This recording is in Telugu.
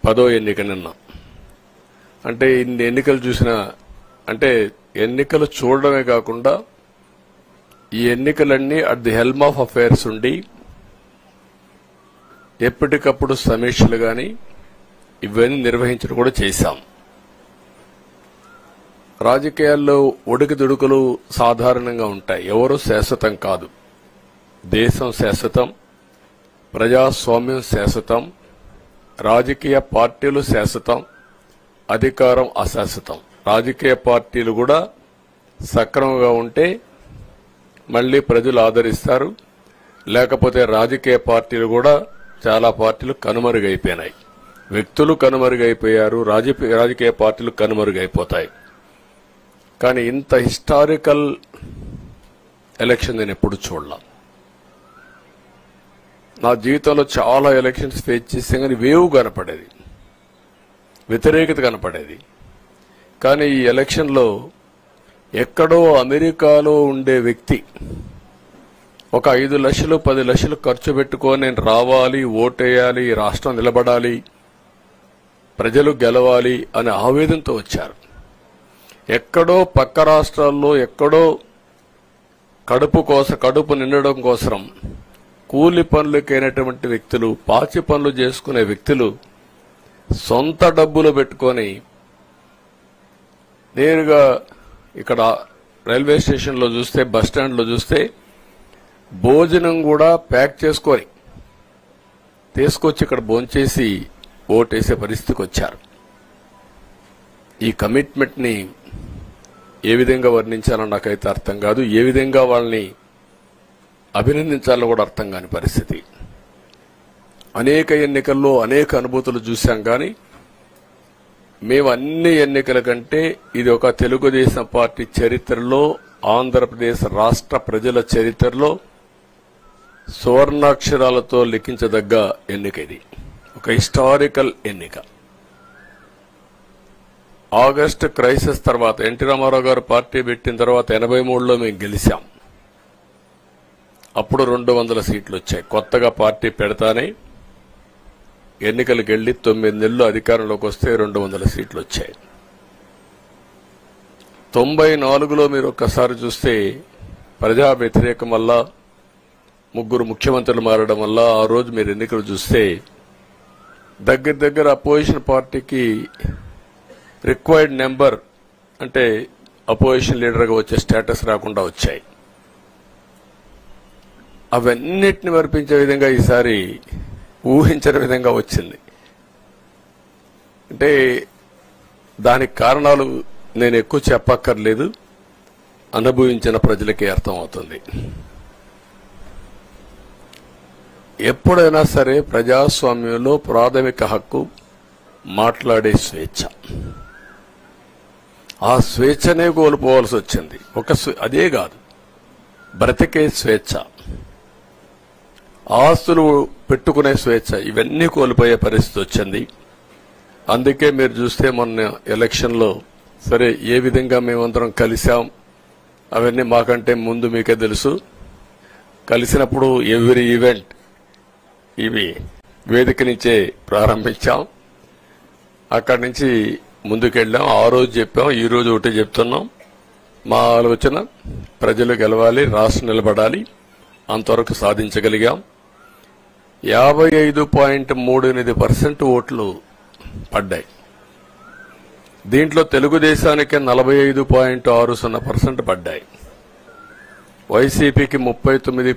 10వ ఎన్నిక నిన్న. అంటే ఇన్ని ఎన్నికలు చూసినా, అంటే ఎన్నికలు చూడడమే కాకుండా ఈ ఎన్నికలన్నీ at the helm of affairs ఉండి ఎప్పటికప్పుడు సమీక్షలు గాని ఇవన్నీ నిర్వహించడం కూడా చేశాం. రాజకీయాల్లో ఒడికిదుడుకులు సాధారణంగా ఉంటాయి. ఎవరు శాశ్వతం కాదు. దేశం శాశ్వతం, ప్రజాస్వామ్యం శాశ్వతం, రాజకీయ పార్టీలు శాశ్వతం, అధికారం అశాశ్వతం. రాజకీయ పార్టీలు కూడా సక్రమంగా ఉంటే మళ్లీ ప్రజలు ఆదరిస్తారు. లేకపోతే రాజకీయ పార్టీలు కూడా చాలా పార్టీలు కనుమరుగైపోయినాయి. వ్యక్తులు కనుమరుగైపోయారు, రాజకీయ పార్టీలు కనుమరుగైపోతాయి. కానీ ఇంత హిస్టారికల్ ఎలక్షన్ నేను ఎప్పుడు చూడలా. నా జీవితంలో చాలా ఎలక్షన్స్ ఫేస్ చేస్తే కానీ వేవ్ కనపడేది, వ్యతిరేకత కనపడేది. కానీ ఈ ఎలక్షన్లో ఎక్కడో అమెరికాలో ఉండే వ్యక్తి ఒక 5 లక్షలు 10 లక్షలు ఖర్చు పెట్టుకొని నేను రావాలి, ఓటేయాలి, రాష్ట్రం నిలబడాలి, ప్రజలు గెలవాలి అనే ఆవేదనతో వచ్చారు. ఎక్కడో పక్క రాష్ట్రాల్లో ఎక్కడో కడుపు నిండడం కోసం కూలి పనులకైనటువంటి వ్యక్తులు, పాచి పనులు చేసుకునే వ్యక్తులు సొంత డబ్బులు పెట్టుకొని నేరుగా ఇక్కడ రైల్వే స్టేషన్లో చూస్తే, బస్టాండ్లో చూస్తే భోజనం కూడా ప్యాక్ చేసుకొని తీసుకొచ్చి ఇక్కడ భోంచేసి ఓటేసే పరిస్థితికి వచ్చారు. ఈ కమిట్మెంట్ ని ఏ విధంగా వర్ణించాలో నాకైతే అర్థం కాదు. ఏ విధంగా వాళ్ళని అభినందించాలో కూడా అర్థం కాని పరిస్థితి. అనేక ఎన్నికల్లో అనేక అనుభూతులు చూశాం. కానీ మేము అన్ని ఎన్నికల కంటే ఇది ఒక తెలుగుదేశం పార్టీ చరిత్రలో, ఆంధ్రప్రదేశ్ రాష్ట్ర ప్రజల చరిత్రలో సువర్ణాక్షరాలతో లిఖించదగ్గ ఎన్నిక. ఇది ఒక హిస్టారికల్ ఎన్నిక. ఆగస్టు క్రైసిస్ తర్వాత ఎన్టీ రామారావు గారు పార్టీ పెట్టిన తర్వాత 83లో మేము గెలిచాం. అప్పుడు 200 సీట్లు వచ్చాయి. కొత్తగా పార్టీ పెడతానే ఎన్నికలకు వెళ్లి 9 నెలలు అధికారంలోకి వస్తే 200 సీట్లు వచ్చాయి. 94లో మీరు ఒక్కసారి చూస్తే ప్రజా వ్యతిరేకం వల్ల 3 ముఖ్యమంత్రులు మారడం వల్ల ఆ రోజు మీరు ఎన్నికలు చూస్తే దగ్గర అపోజిషన్ పార్టీకి రిక్వైర్డ్ నెంబర్, అంటే అపోజిషన్ లీడర్గా వచ్చే స్టేటస్ రాకుండా వచ్చాయి. అవన్నిటిని వర్పించే విధంగా ఈసారి ఊహించని విధంగా వచ్చింది. అంటే దానికి కారణాలు నేను ఎక్కువ చెప్పక్కర్లేదు, అనుభవించిన ప్రజలకే అర్థమవుతుంది. ఎప్పుడైనా సరే ప్రజాస్వామ్యంలో ప్రాథమిక హక్కు మాట్లాడే స్వేచ్ఛ. ఆ స్వేచ్ఛనే కోల్పోవాల్సి వచ్చింది. అదే కాదు, బ్రతికే స్వేచ్ఛ, ఆస్తులు పెట్టుకునే స్వేచ్ఛ, ఇవన్నీ కోల్పోయే పరిస్థితి వచ్చింది. అందుకే మీరు చూస్తే మొన్న ఎలక్షన్లో సరే ఏ విధంగా మేమందరం కలిశాం అవన్నీ మాకంటే ముందు మీకే తెలుసు. కలిసినప్పుడు ఎవ్రీ ఈవెంట్ ఇవి వేదిక నుంచే ప్రారంభించాం. అక్కడి నుంచి ముందుకెళ్ళాం. ఆ రోజు చెప్పాం, ఈ రోజు ఒకటి చెప్తున్నాం. మా ఆలోచన ప్రజలు గెలవాలి, రాష్ట్రం నిలబడాలి. అంతవరకు సాధించగలిగాం. 55.38% ఓట్లు పడ్డాయి. దీంట్లో తెలుగుదేశానికి 45.60% పడ్డాయి. వైసీపీకి 39